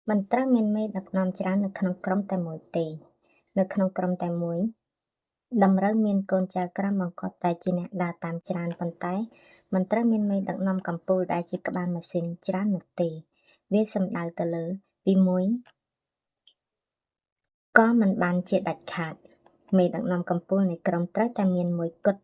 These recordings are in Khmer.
មិនត្រូវមានមេដឹកនាំច្រើននៅក្នុងក្រុមតែមួយទេ នៅក្នុងក្រុមតែមួយតម្រូវមានកូនចៅក្រមបង្គាប់តែជាអ្នកដើរតាមច្រើនប៉ុន្តែមិនត្រូវមានមេដឹកនាំកំពូលដែលជាក្បាលម៉ាស៊ីនច្រើននោះទេវាសំដៅទៅលើទី1ក៏មិនបានជាដាច់ខាតមេដឹកនាំកំពូលនៃក្រុមត្រូវតែមានមួយគត់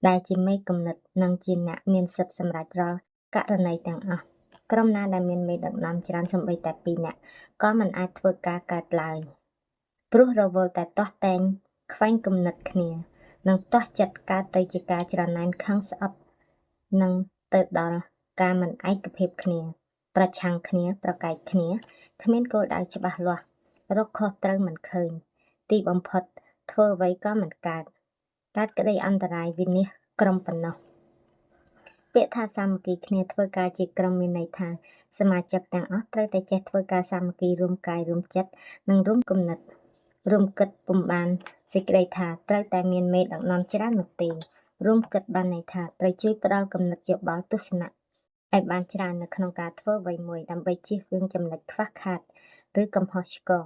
ដែលជាមេគំនិតនិងជាអ្នកមានសិទ្ធិសម្រេចរាល់ករណីទាំងអស់ក្រុមណាដែលមានមេដឹកនាំច្រើនសូម្បីតែ2នាក់ក៏មិនអាចធ្វើការកើតឡើយព្រោះរវល់តែទាស់តែងខ្វែងគំនិតគ្នានិងទាស់ចិត្តកើតទៅជាការច្រណែនខឹងស្អប់និងទៅដល់ការមិនឯកភាពគ្នាប្រឆាំងគ្នាប្រកែកគ្នាគ្មានគោលដៅច្បាស់លាស់រកខុសត្រូវមិនឃើញទីបំផុតធ្វើអ្វីក៏មិនកើតក្តីអន្តរាយវិនិច្ឆ័យក្រុមប៉ុណ្ណោះពាក្យថាសាមគ្គីគ្នាធ្វើការជាក្រុមមានន័យថាសមាជិកទាំងអស់ត្រូវតែចេះធ្វើការសាមគ្គីរួមកាយរួមចិត្តនិងរួមគំនិតរួមគិតពុំបានសេចក្តីថាត្រូវតែមានមេដឹកនាំច្រើននោះទេរួមគិតបានន័យថាត្រូវជួយផ្ដល់គំនិតយោបល់ទស្សនៈឲ្យបានច្រើននៅក្នុងការធ្វើអ្វីមួយដើម្បីជៀសវាងចំណុចខ្វះខាតឬកំហុសឆ្គង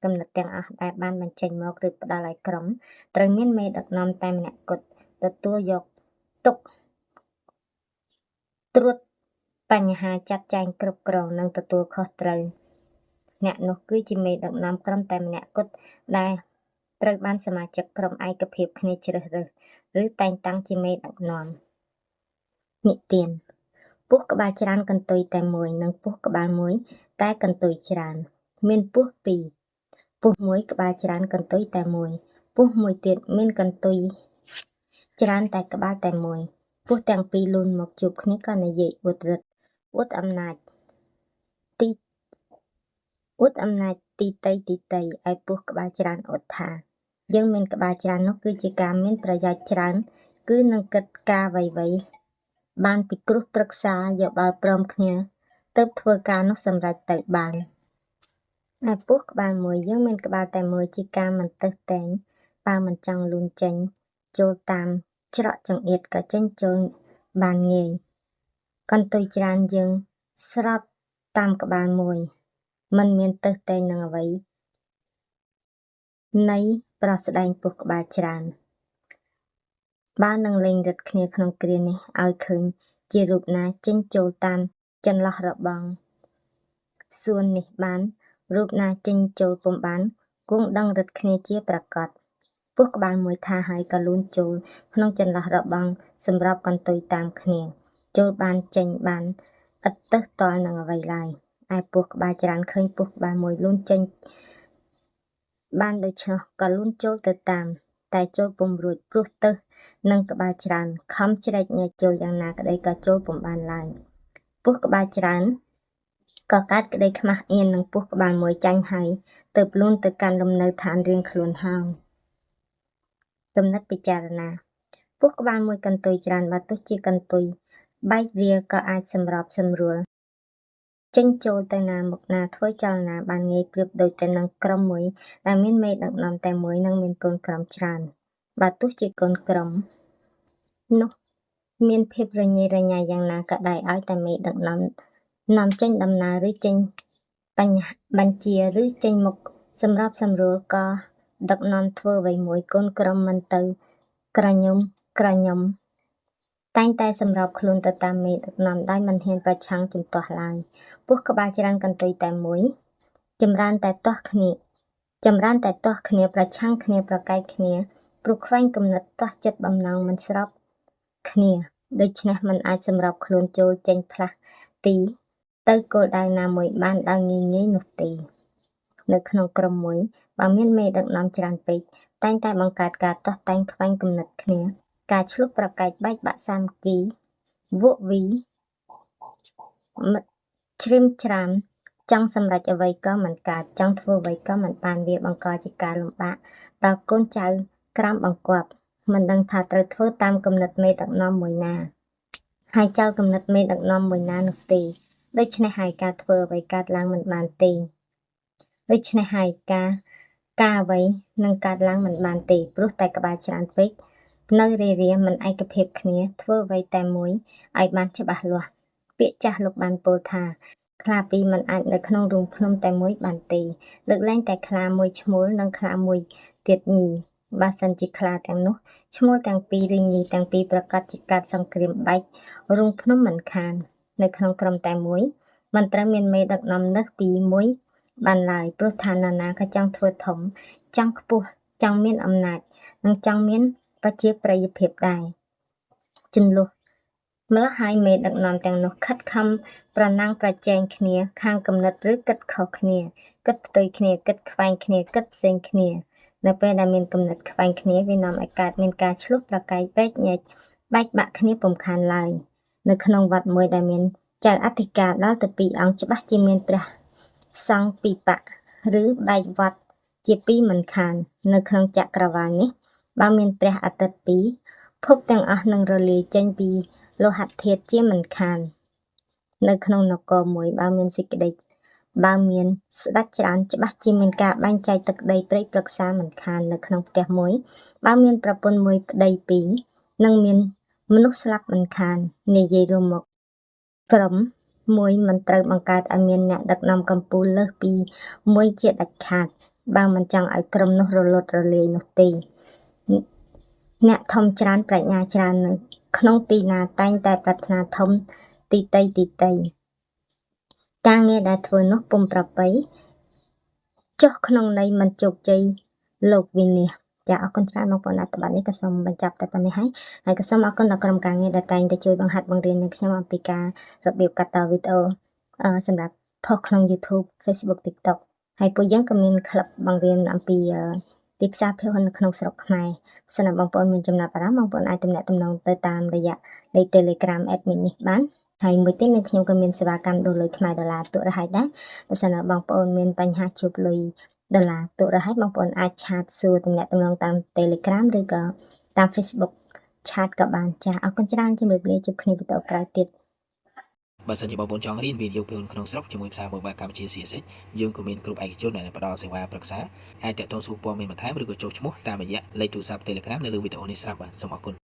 គំនិតទាំងអស់ដែលបានបញ្ចេញមកឬផ្ដល់ឲ្យក្រុមត្រូវមានមេដឹកនាំតែម្នាក់គត់ទទួលយកទុកត្រួតបញ្ហាចាត់ចែងគ្រប់គ្រងនិងទទួលខុសត្រូវអ្នកនោះគឺជាមេដឹកនាំក្រុមតែម្នាក់គត់ដែលត្រូវបានសមាជិកក្រុមឯកភាពគ្នាជ្រើសរើសឬតែងតាំងជាមេដឹកនាំនិទានពស់ក្បាលច្រើនកន្ទុយតែមួយនិងពស់ក្បាលមួយតែកន្ទុយច្រើនមានពស់ពីរពស់មួយក្បាលច្រើនកន្ទុយតែមួយពស់មួយទៀតមានកន្ទុយច្រើនតែក្បាលតែមួយពស់ទាំងពីរលូនមកជួបគ្នាក៏និយាយអួតរឹតអួតអំណាចទីតីឯពស់ក្បាលច្រើនអួតថាយើងមានក្បាលច្រើននោះគឺជាការមានប្រយោជន៍ច្រើនគឺនឹងគិតការអ្វីៗបានពិគ្រោះប្រឹក្សាយោបល់ព្រមគ្នាទើបធ្វើការនោះសម្រេចទៅបានឯពស់ក្បាលមួយយើងមានក្បាលតែមួយជាការមិនទៅតែងបើមិនចង់លូនចេញចូលតាមច្រកចង្អៀតក៏ចេញចូលបានងាយកន្ទុយច្រើនយើងស្របតាមក្បាលមួយมันមានទៅតែងនឹងអ្វីនៃប្រស្ដែងពស់ក្បាលច្រើនបើនឹងលេងរឹតគ្នាក្នុងគ្រានេះឲ្យឃើញជារូបណាចេញចូលតាមចន្លោះរបងសួននេះបានរូបណាចេញចូលពុំបានគង់ដឹងរឹតគ្នាជាប្រកបពស់ក្បាលមួយថាហើយក៏លូនចូលក្នុងចន្លោះរបងសម្រាប់កន្ទុយតាមគ្នាចូលបានចេញបានឥតទៅតល់នឹងអ្វីឡើយឯពស់ក្បាលច្រើនឃើញពស់ក្បាលមួយលូនចេញបានដូច្នោះក៏លូនចូលទៅតាមតែចូលពុំរួចព្រោះទៅនឹងក្បាលច្រើនខំជ្រែកញែកចូលយ៉ាងណាក្តីក៏ចូលពុំបានឡើយពស់ក្បាលច្រើនក៏កើតក្តីខ្មាស់អៀននឹងពស់ក្បាលមួយចាញ់ហើយទើបលូនទៅកាន់លំនៅឋានរៀងខ្លួនហើយគំនិតពិចារណាពស់ក្បាលមួយកន្ទុយច្រើនបើទោះជាកន្ទុយបែករាក៏អាចសម្របសម្រួលចេញចូលទៅណាមកណាធ្វើចលនាបានងាយប្រៀបដូចទៅនឹងក្រុមមួយដែលមានមេដឹកនាំតែមួយនិងមានកូនក្រុមច្រើនបើទោះជាកូនក្រុមនោះមានភាពរញ៉េរញ៉ៃយ៉ាងណាក៏ដោយឲ្យតែមេដឹកនាំចេញដំណើរឬចេញបញ្ជាឬចេញមុខសម្របសម្រួលក៏ដឹកនាំធ្វើអ្វីមួយកូនក្រុមមិនទៅក្រញុំតែងតែសម្របខ្លួនទៅតាមមេដឹកនាំដោយមិនហ៊ានប្រឆាំងជំទាស់ឡើយពស់ក្បាលច្រើនកន្ទុយតែមួយចម្រើនតែទាស់គ្នាប្រឆាំងគ្នាប្រកែកគ្នាព្រោះខ្វែងគំនិតទាស់ចិត្តបំណងមិនស្របគ្នាដូច្នេះមិនអាចសម្របខ្លួនចូលចេញផ្លាស់ទីទៅគោលដៅណាមួយបានដោយងាយនោះទេនៅក្នុងក្រុមមួយបើមានមេដឹកនាំច្រើនពេកតែងតែបង្កើតការទាស់តែងខ្វែងគំនិតគ្នាការឆ្លោះប្រកែកបែកបាក់សាមគ្គីវក់វីជ្រាមច្រាមចង់សម្រេចអ្វីក៏មិនកើតចង់ធ្វើអ្វីក៏មិនបានវាបង្កជាការលំបាកដល់កូនចៅក្រោមបង្គាប់មិនដឹងថាត្រូវធ្វើតាមគំនិតមេដឹកនាំមួយណាហើយចោលគំនិតមេដឹកនាំមួយណានោះទេដូច្នេះហើយការធ្វើអ្វីកើតឡើងមិនបានទេដូច្នេះហើយការអ្វីនឹងកើតឡើងមិនបានទេព្រោះតែក្បាលច្រើនពេកនៅរាមិនឯកភាពគ្នាធ្វើអ្វីតែមួយឲ្យបានច្បាស់លាស់ពាក្យចាស់លោកបានពោលថា ខ្លាពីរមិនអាចនៅក្នុងរូងភ្នំតែមួយបានទេលើកលែងតែខ្លាមួយឈ្មោលនិងខ្លាមួយទៀតញីបើសិនជាខ្លាទាំងនោះឈ្មោលទាំងពីរឬញីទាំងពីរប្រកាសជាកើតសង្គ្រាមបែករូងភ្នំមិនខាននៅក្នុងក្រុមតែមួយមិនត្រូវមានមេដឹកនាំលើសពីមួយបានឡើយព្រោះថានរណាក៏ចង់ធ្វើធំចង់ខ្ពស់ចង់មានអំណាចនិងចង់មានប្រជាប្រិយភាពដែរចំនួនម្ល៉េះហើយមេដឹកនាំទាំងនោះខិតខំប្រណាំងប្រជែងគ្នាខាងគំនិតឬគិតខុសគ្នាគិតផ្ទុយគ្នាគិតខ្វែងគ្នាគិតផ្សេងគ្នានៅពេលដែលមានគំនិតខ្វែងគ្នាវានាំឲ្យកើតមានការឆ្លោះប្រកែកបែកញែកបែកបាក់គ្នាពុំខានឡើយនៅក្នុងវត្តមួយដែលមានចៅអធិការដល់ទៅ2អង្គច្បាស់ជាមានព្រះសង្ឃពីរបកឬបែកវត្តជា2មិនខាននៅក្នុងចក្រវាឡនេះបើមានព្រះអាទិត្យ2ភពទាំងអស់នឹងរលាយចេញពីលោហៈធាតុជាមិនខាននៅក្នុងនគរមួយបើមានសេចក្តីបើមានស្ដេចច្រើនច្បាស់ជាមានការបែងចែកទឹកដីព្រៃប្រឹក្សាមិនខាននៅក្នុងផ្ទះមួយបើមានប្រពន្ធមួយប្តីពីរនិងមានមនុស្សស្លាប់មិនខាននិយាយរួមមកក្រុមមួយមិនត្រូវបង្កើតឲ្យមានអ្នកដឹកនាំកម្ពុជាលើសពីមួយជាដាច់ខាតបើមិនចង់ឲ្យក្រុមនោះរលត់រលាយនោះទេអ្នកធំច្រើនប្រាជ្ញាច្រើននៅក្នុងទីណាតែងតែប្រាថ្នាធំទីតីការងារដែលធ្វើនោះពុំប្រពៃចុះក្នុងន័យមិនជោគជ័យលោកវិនិច្ឆ័យចាអរគុណច្រើនបងប្អូនអត្ថបទនេះក៏សូមបញ្ចប់តែប៉ុណ្ណេះហើយក៏សូមអរគុណដល់ក្រុមការងារដែលតែងតែជួយបង្ហាត់បង្រៀននឹងខ្ញុំអំពីការរបៀបកាត់តវីដេអូសម្រាប់ផុសក្នុង YouTube Facebook TikTok ហើយពួកយើងក៏មានក្លឹបបង្រៀនអំពីទីផ្សារភាពយន្តនៅក្នុងស្រុកខ្មែរសម្រាប់បងប្អូនមានចំណាប់អារម្មណ៍បងប្អូនអាចទំនាក់ទំនងទៅតាមរយៈលេខ Telegram admin នេះបានហើយមួយទៀតនឹងខ្ញុំក៏មានសេវាកម្មដូរលុយខ្មែរដុល្លារទុករហ័យដែរបើសិនណាបងប្អូនមានបញ្ហាជួបលុយដុល្លារទុករហ័យបងប្អូនអាចឆាតសួរទំនាក់ទំនងតាម Telegram ឬក៏តាម Facebook ឆាតក៏បានចាអរគុណច្រើនជំរាបលាជួបគ្នាវីដេអូក្រោយទៀតបើសិនជាបងប្អូនចង់រៀនវីដេអូភាពយន្តក្នុងស្រុកជាមួយភាសាមួយបែបកម្ពុជា CSX យើងក៏មានក្រុមឯកជនដែលផ្ដល់សេវាប្រឹក្សាអាចតាក់ទងសួរព័ត៌មានបន្ថែមឬក៏ចូលឈ្មោះតាមរយៈលេខទូរស័ព្ទ Telegram នៅលើវីដេអូនេះស្រាប់បាទសូមអរគុណ